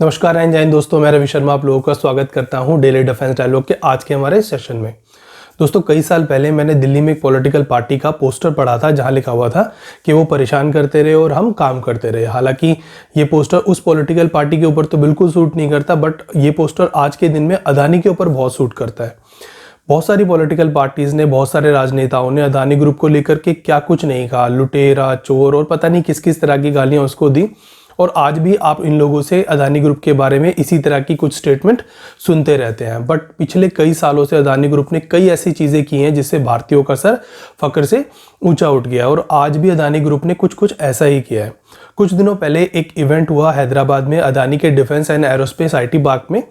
नमस्कार एंड जय हिंद दोस्तों, मैं रवि शर्मा आप लोगों का स्वागत करता हूं डेली डिफेंस डायलॉग के आज के हमारे सेशन में। दोस्तों, कई साल पहले मैंने दिल्ली में एक पॉलिटिकल पार्टी का पोस्टर पढ़ा था जहां लिखा हुआ था कि वो परेशान करते रहे और हम काम करते रहे। हालांकि ये पोस्टर उस पॉलिटिकल पार्टी के ऊपर तो बिल्कुल सूट नहीं करता, बट ये पोस्टर आज के दिन में अदानी के ऊपर बहुत सूट करता है। बहुत सारी पॉलिटिकल पार्टीज ने, बहुत सारे राजनेताओं ने अदानी ग्रुप को लेकर के क्या कुछ नहीं कहा, लुटेरा, चोर और पता नहीं किस किस तरह की गालियां उसको दी। और आज भी आप इन लोगों से अदानी ग्रुप के बारे में इसी तरह की कुछ स्टेटमेंट सुनते रहते हैं। बट पिछले कई सालों से अदानी ग्रुप ने कई ऐसी चीज़ें की हैं जिससे भारतीयों का सर फक्र से ऊंचा उठ गया, और आज भी अदानी ग्रुप ने कुछ कुछ ऐसा ही किया है। कुछ दिनों पहले एक इवेंट हुआ हैदराबाद में अदानी के defence and aerospace IT park में,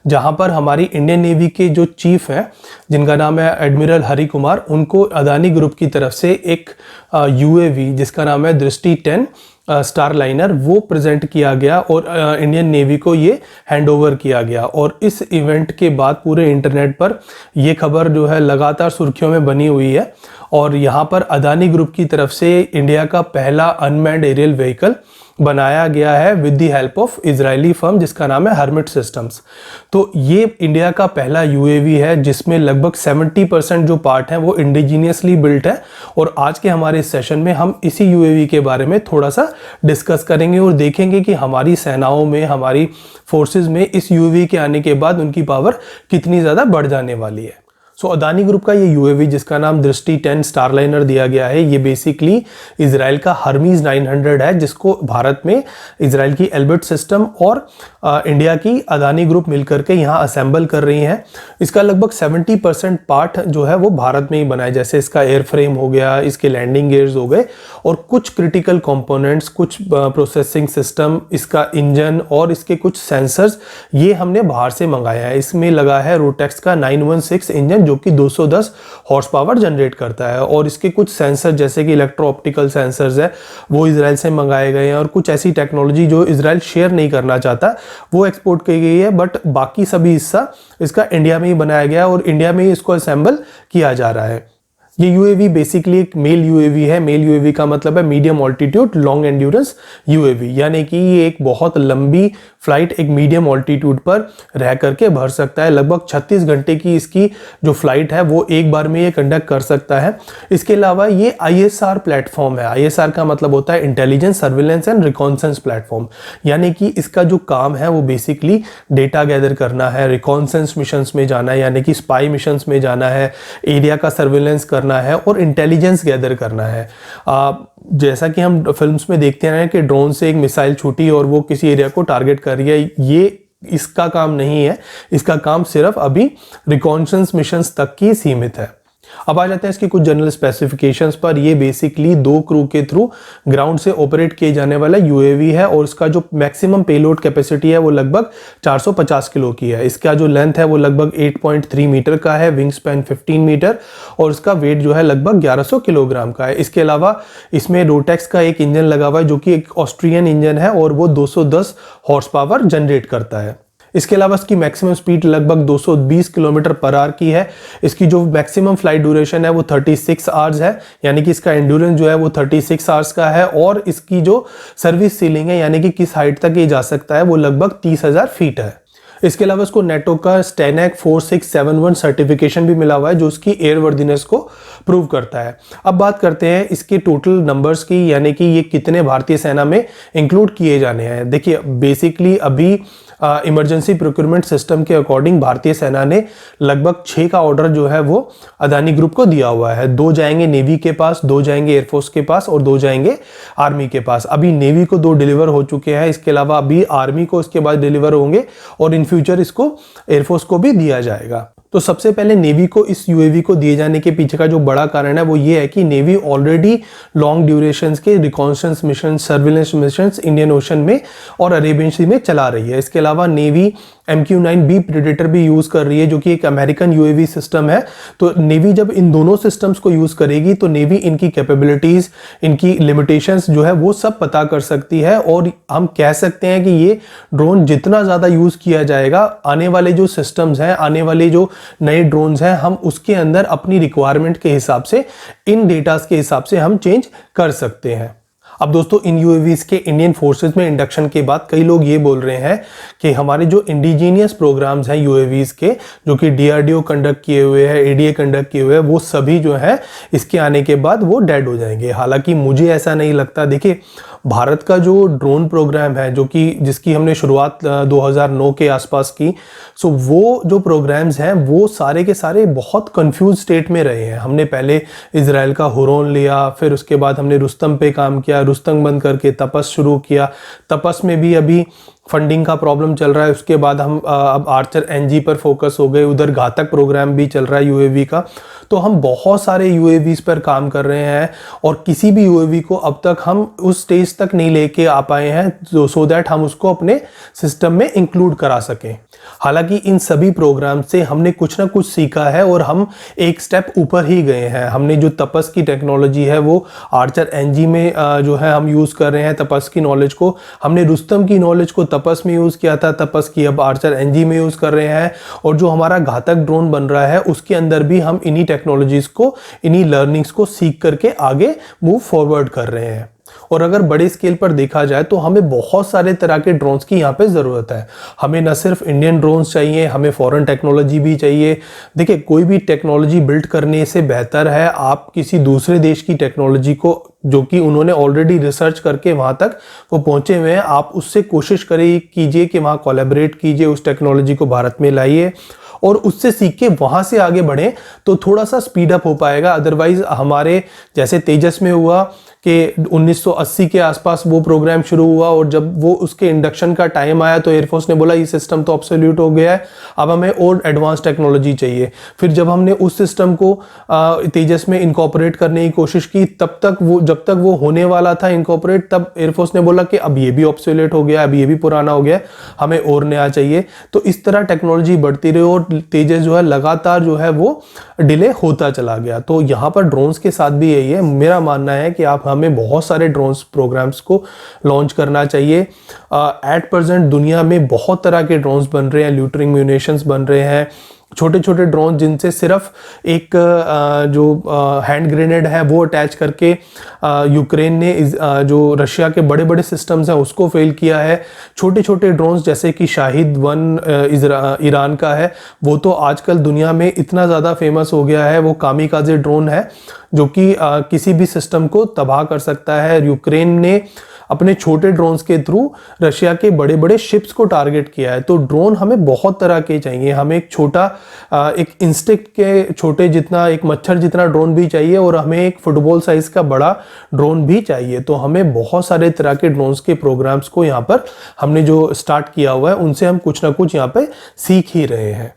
जहां पर हमारी इंडियन नेवी के जो चीफ हैं जिनका नाम है एडमिरल हरि कुमार, उनको अदानी ग्रुप की तरफ से एक UAV जिसका नाम है दृष्टि 10 स्टार लाइनर वो प्रेजेंट किया गया और इंडियन नेवी को ये हैंडओवर किया गया। और इस इवेंट के बाद पूरे इंटरनेट पर ये खबर जो है लगातार सुर्खियों में बनी हुई है। और यहाँ पर अदानी ग्रुप की तरफ से इंडिया का पहला अनमैन्ड एरियल व्हीकल बनाया गया है with the help of Israeli firm जिसका नाम है हर्मिट सिस्टम्स। तो ये इंडिया का पहला UAV है जिसमें लगभग 70% जो पार्ट हैं वो इंडिजीनियसली बिल्ट है। और आज के हमारे इस सेशन में हम इसी UAV के बारे में थोड़ा सा डिस्कस करेंगे और देखेंगे कि हमारी सेनाओं में, हमारी फोर्सेस में इस UAV के आने के बाद उनकी पावर कितनी ज़्यादा बढ़ जाने वाली है। अदानी ग्रुप का ये UAV जिसका नाम दृष्टि 10 स्टारलाइनर दिया गया है, ये बेसिकली इजराइल का हर्मीज 900 है जिसको भारत में इजराइल की एल्बिट सिस्टम और इंडिया की अदानी ग्रुप मिलकर के यहाँ असेंबल कर रही हैं। इसका लगभग 70% पार्ट जो है वो भारत में ही बना है, जैसे इसका एयर फ्रेम हो गया, इसके लैंडिंग गियर्स हो गए और कुछ क्रिटिकल कंपोनेंट्स, कुछ प्रोसेसिंग सिस्टम, इसका इंजन और इसके कुछ सेंसर्स ये हमने बाहर से मंगाया है। इसमें लगा है रोटेक्स का 916 इंजन जो कि 210 हॉर्स पावर जनरेट करता है। और इसके कुछ सेंसर जैसे कि इलेक्ट्रो ऑप्टिकल सेंसर्स है वो इजराइल से मंगाए गए हैं, और कुछ ऐसी टेक्नोलॉजी जो इजराइल शेयर नहीं करना चाहता वो एक्सपोर्ट की गई है। बट बाकी सभी हिस्सा इसका इंडिया में ही बनाया गया और इंडिया में ही इसको असेंबल किया जा रहा है। ये UAV बेसिकली एक मेल UAV है। मेल UAV का मतलब है medium altitude long endurance UAV, यानी कि ये एक बहुत लंबी फ्लाइट एक मीडियम ऑल्टीट्यूड पर रह करके भर सकता है। लगभग 36 घंटे की इसकी जो फ्लाइट है वो एक बार में ये कंडक्ट कर सकता है। इसके अलावा ये ISR प्लेटफॉर्म है। ISR का मतलब होता है intelligence, surveillance and reconnaissance platform, यानी कि इसका जो काम है वो बेसिकली डेटा गैदर करना है, रिकॉन्सेंस मिशंस में जाना है यानी कि स्पाई मिशंस में जाना है, एरिया का सर्विलेंस करना है और इंटेलिजेंस गैदर करना है। जैसा कि हम फिल्म्स में देखते हैं कि ड्रोन से एक मिसाइल छूटी और वो किसी एरिया को टारगेट कर रही है, ये इसका काम नहीं है। इसका काम सिर्फ अभी रिकॉन्सेंस मिशंस तक ही सीमित है। अब आ जाते हैं इसकी कुछ जनरल स्पेसिफिकेशंस पर। ये बेसिकली 2 क्रू के थ्रू ग्राउंड से ऑपरेट किए जाने वाला UAV है और इसका जो मैक्सिमम पेलोड कैपेसिटी है वो लगभग 450 किलो की है। इसका जो लेंथ है वो लगभग 8.3 मीटर का है, विंग स्पैन 15 मीटर और इसका वेट जो है लगभग 1100 किलोग्राम का है। इसके अलावा इसमें रोटेक्स का एक इंजन लगा हुआ है जो कि एक ऑस्ट्रियन इंजन है और वो 210 हॉर्स पावर जनरेट करता है। इसके अलावा इसकी मैक्सिमम स्पीड लगभग 220 किलोमीटर पर आवर की है। इसकी जो मैक्सिमम फ्लाइट ड्यूरेशन है वो 36 आवर्स है, यानी कि इसका एंड्योरेंस जो है वो 36 आवर्स का है। और इसकी जो सर्विस सीलिंग है यानी कि किस हाइट तक ये जा सकता है वो लगभग 30,000 फीट है। इसके अलावा इसको नेटो का STANAG 4671 सर्टिफिकेशन भी मिला हुआ है जो उसकी एयरवर्दीनेस को प्रूव करता है। अब बात करते हैं इसके टोटल नंबर्स की, यानी कि ये कितने भारतीय सेना में इंक्लूड किए जाने हैं। देखिए, बेसिकली अभी इमरजेंसी प्रोक्योरमेंट सिस्टम के अकॉर्डिंग भारतीय सेना ने लगभग 6 का ऑर्डर जो है वो अदानी ग्रुप को दिया हुआ है। 2 जाएंगे नेवी के पास, 2 जाएंगे एयरफोर्स के पास और 2 जाएंगे आर्मी के पास। अभी नेवी को 2 डिलीवर हो चुके हैं, इसके अलावा अभी आर्मी को इसके बाद डिलीवर होंगे और इन फ्यूचर इसको एयरफोर्स को भी दिया जाएगा। तो सबसे पहले नेवी को इस UAV को दिए जाने के पीछे का जो बड़ा कारण है वो ये है कि नेवी ऑलरेडी लॉन्ग ड्यूरेशंस के reconnaissance mission, surveillance missions Indian ocean में और अरेबियन सी में चला रही है। इसके अलावा नेवी MQ-9B प्रेडेटर भी यूज कर रही है जो कि एक अमेरिकन UAV सिस्टम है। तो नेवी जब इन दोनों सिस्टम्स को यूज करेगी तो नेवी इनकी कैपेबिलिटीज, इनकी लिमिटेशंस जो है वो सब पता कर सकती है। और हम कह सकते हैं कि ये ड्रोन जितना ज्यादा यूज किया जाएगा, आने वाले जो सिस्टम्स हैं, आने वाले जो नए ड्रोन्स हैं, हम उसके अंदर अपनी रिक्वायरमेंट के हिसाब से, इन डेटास के हिसाब से हम चेंज कर सकते हैं। अब दोस्तों इन यूएवीज के इंडियन फोर्सेस में इंडक्शन के बाद कई लोग ये बोल रहे हैं कि हमारे जो इंडिजीनियस प्रोग्राम्स हैं यूएवीज के, जो कि डीआरडीओ कंडक्ट किए हुए हैं, एडीए कंडक्ट किए हुए हैं, वो सभी जो है इसके आने के बाद वो डेड हो जाएंगे। हालांकि मुझे ऐसा नहीं लगता। देखिए, भारत का जो ड्रोन प्रोग्राम है, जो कि जिसकी हमने शुरुआत 2009 के आसपास की, सो वो जो प्रोग्राम्स हैं वो सारे के सारे बहुत कंफ्यूज स्टेट में रहे हैं। हमने पहले इजराइल का हुरोन लिया, फिर उसके बाद हमने रुस्तम पे काम किया, रुस्तम बंद करके तपस शुरू किया। तपस में भी अभी फंडिंग का प्रॉब्लम चल रहा है। उसके बाद हम अब आर्चर एनजी पर फोकस हो गए, उधर घातक प्रोग्राम भी चल रहा है यूएवी का। तो हम बहुत सारे यूएवीज पर काम कर रहे हैं और किसी भी यूएवी को अब तक हम उस स्टेज तक नहीं लेके आ पाए हैं सो दैट हम उसको अपने सिस्टम में इंक्लूड करा सकें। हालांकि इन सभी प्रोग्राम से हमने कुछ ना कुछ सीखा है और हम एक स्टेप ऊपर ही गए हैं। हमने जो तपस की टेक्नोलॉजी है वो आर्चर एनजी में जो है हम यूज़ कर रहे हैं। तपस की नॉलेज को हमने रुस्तम की नॉलेज को तपस में यूज़ किया था, तपस की अब आर्चर एनजी में यूज़ कर रहे हैं। और जो हमारा घातक ड्रोन बन रहा है उसके अंदर भी हम इन्हीं टेक्नोलॉजीज़ को, इन्हीं लर्निंग्स को सीख करके आगे मूव फॉरवर्ड कर रहे हैं। और अगर बड़े स्केल पर देखा जाए तो हमें बहुत सारे तरह के ड्रोन्स की यहाँ पे ज़रूरत है। हमें न सिर्फ इंडियन ड्रोन्स चाहिए, हमें फॉरेन टेक्नोलॉजी भी चाहिए। देखिए, कोई भी टेक्नोलॉजी बिल्ड करने से बेहतर है आप किसी दूसरे देश की टेक्नोलॉजी को, जो कि उन्होंने ऑलरेडी रिसर्च करके वहाँ तक वो पहुँचे हुए हैं, आप उससे कोशिश कीजिए कि वहाँ कोलैबोरेट कीजिए, उस टेक्नोलॉजी को भारत में लाइए और उससे सीख के वहाँ से आगे बढ़ें तो थोड़ा सा स्पीड अप हो पाएगा। अदरवाइज हमारे जैसे तेजस में हुआ कि 1980 के आसपास वो प्रोग्राम शुरू हुआ और जब वो उसके इंडक्शन का टाइम आया तो एयरफोर्स ने बोला ये सिस्टम तो ऑब्सोल्यूट हो गया है, अब हमें और एडवांस टेक्नोलॉजी चाहिए। फिर जब हमने उस सिस्टम को तेजस में इनकॉर्पोरेट करने की कोशिश की, जब तक वो होने वाला था इनकॉर्पोरेट, तब एयरफोर्स ने बोला कि अब ये भी ऑब्सोल्यूट हो गया, अब ये भी पुराना हो गया, हमें और नया चाहिए। तो इस तरह टेक्नोलॉजी बढ़ती रही और तेजस जो है लगातार जो है वो डिले होता चला गया। तो यहाँ पर ड्रोन्स के साथ भी यही है। मेरा मानना है कि आप हमें बहुत सारे ड्रोन्स प्रोग्राम्स को लॉन्च करना चाहिए। एट प्रेजेंट दुनिया में बहुत तरह के ड्रोन्स बन रहे हैं, ल्यूटरिंग म्यूनिशंस बन रहे हैं, छोटे छोटे ड्रोन जिनसे सिर्फ एक जो हैंड ग्रेनेड है वो अटैच करके यूक्रेन ने जो रशिया के बड़े बड़े सिस्टम्स हैं उसको फेल किया है। छोटे छोटे ड्रोन्स जैसे कि शाहिद-1 ईरान का है, वो तो आजकल दुनिया में इतना ज़्यादा फेमस हो गया है। वो कामिकाज़े ड्रोन है जो कि किसी भी सिस्टम को तबाह कर सकता है। यूक्रेन ने अपने छोटे ड्रोन्स के थ्रू रशिया के बड़े बड़े शिप्स को टारगेट किया है। तो ड्रोन हमें बहुत तरह के चाहिए। हमें एक छोटा, एक इंस्टेक्ट के छोटे जितना, एक मच्छर जितना ड्रोन भी चाहिए और हमें एक फुटबॉल साइज का बड़ा ड्रोन भी चाहिए। तो हमें बहुत सारे तरह के ड्रोन्स के प्रोग्राम्स को यहाँ पर हमने जो स्टार्ट किया हुआ है उनसे हम कुछ ना कुछ यहाँ पे सीख ही रहे हैं।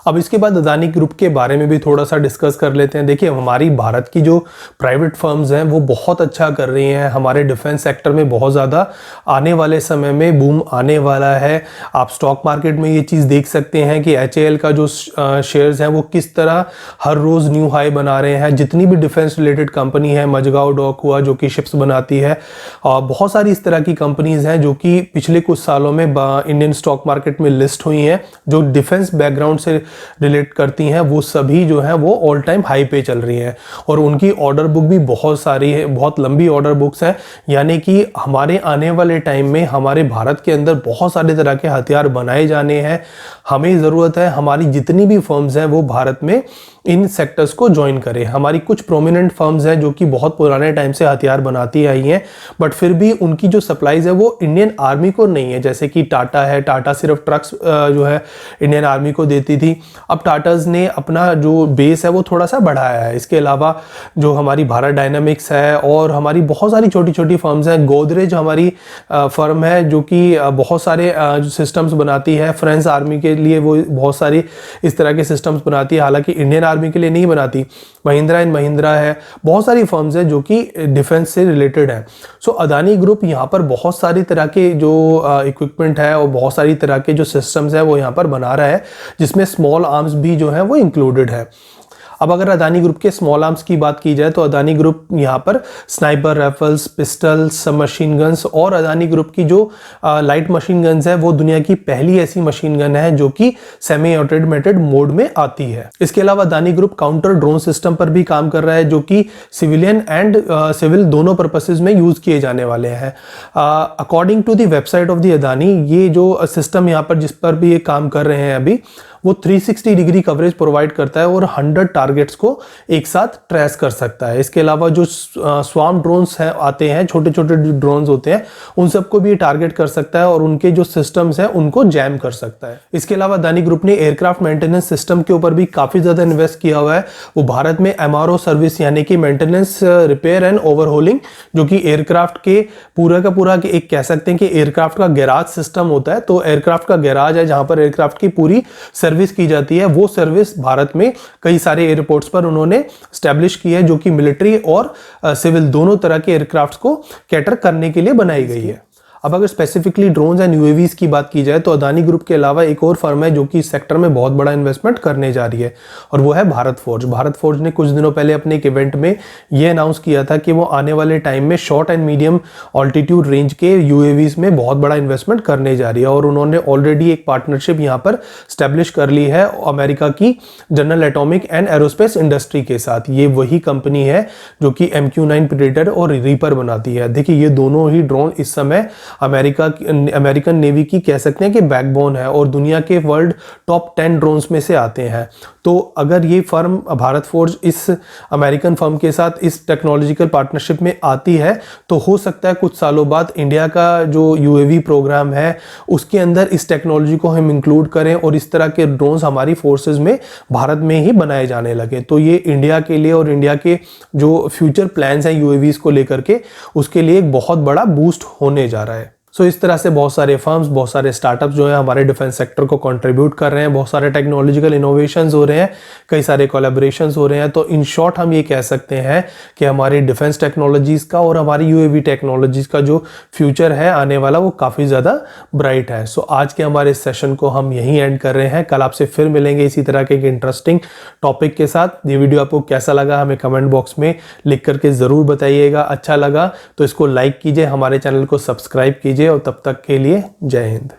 अब इसके बाद अदानी ग्रुप के बारे में भी थोड़ा सा डिस्कस कर लेते हैं। देखिए, हमारी भारत की जो प्राइवेट फर्म्स हैं वो बहुत अच्छा कर रही हैं। हमारे डिफेंस सेक्टर में बहुत ज़्यादा आने वाले समय में बूम आने वाला है। आप स्टॉक मार्केट में ये चीज़ देख सकते हैं कि HAL का जो शेयर्स हैं वो किस तरह हर रोज़ न्यू हाई बना रहे हैं। जितनी भी डिफेंस रिलेटेड कंपनी है, मजगांव डॉक हुआ जो कि शिप्स बनाती है, बहुत सारी इस तरह की कंपनीज़ हैं जो कि पिछले कुछ सालों में इंडियन स्टॉक मार्केट में लिस्ट हुई हैं, जो डिफेंस बैकग्राउंड से रिलेट करती हैं। वो सभी जो है वो ऑल टाइम हाई पे चल रही हैं और उनकी ऑर्डर बुक भी बहुत सारी है, बहुत लंबी ऑर्डर बुक्स हैं। यानी कि हमारे आने वाले टाइम में हमारे भारत के अंदर बहुत सारे तरह के हथियार बनाए जाने हैं। हमें ज़रूरत है हमारी जितनी भी फर्म्स हैं वो भारत में इन सेक्टर्स को ज्वाइन करें। हमारी कुछ प्रोमिनेंट फर्म्स हैं जो कि बहुत पुराने टाइम से हथियार बनाती आई हैं, बट फिर भी उनकी जो सप्लाईज है वो इंडियन आर्मी को नहीं है। जैसे कि टाटा है, टाटा सिर्फ ट्रक्स जो है इंडियन आर्मी को देती थी। अब टाटाज ने अपना जो बेस है वो थोड़ा सा बढ़ाया है। इसके अलावा जो हमारी भारत डायनामिक्स है और हमारी बहुत सारी छोटी छोटी फर्म्स हैं, गोदरेज हमारी फर्म है जो कि बहुत सारे सिस्टम्स बनाती है। फ्रेंच आर्मी के लिए वो बहुत सारी इस तरह के सिस्टम्स बनाती है, हालांकि इंडियन आर्मी के लिए नहीं बनाती। महिंद्रा एंड महिंद्रा है, बहुत सारी फर्म्स हैं जो कि डिफेंस से रिलेटेड है। सो अदानी ग्रुप यहाँ पर बहुत सारी तरह के जो इक्विपमेंट है और बहुत सारी तरह के जो सिस्टम्स हैं वो यहाँ पर बना रहा है, जिसमें स्मॉल आर्म्स भी जो है वो इंक्लूडेड है। अब अगर अदानी ग्रुप के स्मॉल आर्म्स की बात की जाए तो अदानी ग्रुप यहाँ पर sniper rifles, pistols, machine guns और अदानी ग्रुप की जो लाइट मशीन गन्स है वो दुनिया की पहली ऐसी मशीन गन है जो कि सेमी ऑटोमेटेड मोड में आती है। इसके अलावा Adani group counter drone system पर भी काम कर रहा है जो कि सिविलियन एंड सिविल दोनों पर्पसेस में यूज किए जाने वाले हैं। According to the website of the Adani, ये जो सिस्टम यहाँ पर जिस पर भी ये काम कर रहे हैं अभी, वो 360 डिग्री कवरेज प्रोवाइड करता है और 100 टारगेट्स को एक साथ ट्रेस कर सकता है। इसके अलावा जो स्वार्म ड्रोन्स हैं आते हैं, छोटे छोटे ड्रोन्स होते हैं, उन सबको भी टारगेट कर सकता है और उनके जो सिस्टम्स हैं उनको जैम कर सकता है। इसके अलावा अदानी ग्रुप ने एयरक्राफ्ट मेंटेनेंस सिस्टम के ऊपर भी काफी ज्यादा इन्वेस्ट किया हुआ है। वो भारत में MRO सर्विस यानी कि मेंटेनेंस, रिपेयर एंड ओवरहोलिंग, जो कि एयरक्राफ्ट के पूरा का पूरा एक कह सकते हैं कि एयरक्राफ्ट का गैराज सिस्टम होता है। तो एयरक्राफ्ट का गैराज है जहां पर एयरक्राफ्ट की पूरी सर्विस की जाती है। वो सर्विस भारत में कई सारे एयरपोर्ट्स पर उन्होंने स्टैब्लिश की है जो कि मिलिट्री और सिविल दोनों तरह के एयरक्राफ्ट्स को कैटर करने के लिए बनाई गई है। अब अगर स्पेसिफिकली ड्रोन्स एंड यूएवीज की बात की जाए तो अदानी ग्रुप के अलावा एक और फर्म है जो कि इस सेक्टर में बहुत बड़ा इन्वेस्टमेंट करने जा रही है और वो है भारत फोर्ज। भारत फोर्ज ने कुछ दिनों पहले अपने एक इवेंट में ये अनाउंस किया था कि वो आने वाले टाइम में short and medium altitude range के यूएवीज में बहुत बड़ा इन्वेस्टमेंट करने जा रही है और उन्होंने ऑलरेडी एक पार्टनरशिप यहाँ पर स्टैब्लिश कर ली है अमेरिका की general atomic and aerospace industry के साथ। ये वही कंपनी है जो कि MQ-9 प्रेडेटर और रीपर बनाती है। देखिए, ये दोनों ही ड्रोन इस समय अमेरिकन नेवी की कह सकते हैं कि बैकबोन है और दुनिया के वर्ल्ड टॉप 10 ड्रोन्स में से आते हैं। तो अगर ये फर्म भारत फोर्ज इस अमेरिकन फर्म के साथ इस टेक्नोलॉजिकल पार्टनरशिप में आती है तो हो सकता है कुछ सालों बाद इंडिया का जो UAV प्रोग्राम है उसके अंदर इस टेक्नोलॉजी को हम इंक्लूड करें और इस तरह के ड्रोन्स हमारी फोर्सेज में भारत में ही बनाए जाने लगे। तो ये इंडिया के लिए और इंडिया के जो फ्यूचर प्लान्स हैं UAVs को लेकर के, उसके लिए एक बहुत बड़ा बूस्ट होने जा रहा है। सो इस तरह से बहुत सारे फर्म्स, बहुत सारे स्टार्टअप्स जो है हमारे डिफेंस सेक्टर को कंट्रीब्यूट कर रहे हैं, बहुत सारे टेक्नोलॉजिकल इनोवेशंस हो रहे हैं, कई सारे कोलैबोरेशंस हो रहे हैं। तो इन शॉर्ट हम ये कह सकते हैं कि हमारी डिफेंस टेक्नोलॉजीज का और हमारी UAV टेक्नोलॉजीज का जो फ्यूचर है आने वाला वो काफ़ी ज़्यादा ब्राइट है। सो आज के हमारे इस सेशन को हम यहीं एंड कर रहे हैं। कल आपसे फिर मिलेंगे इसी तरह के एक इंटरेस्टिंग टॉपिक के साथ। ये वीडियो आपको कैसा लगा हमें कमेंट बॉक्स में लिख करके ज़रूर बताइएगा। अच्छा लगा तो इसको लाइक कीजिए, हमारे चैनल को सब्सक्राइब कीजिए और तब तक के लिए जय हिंद।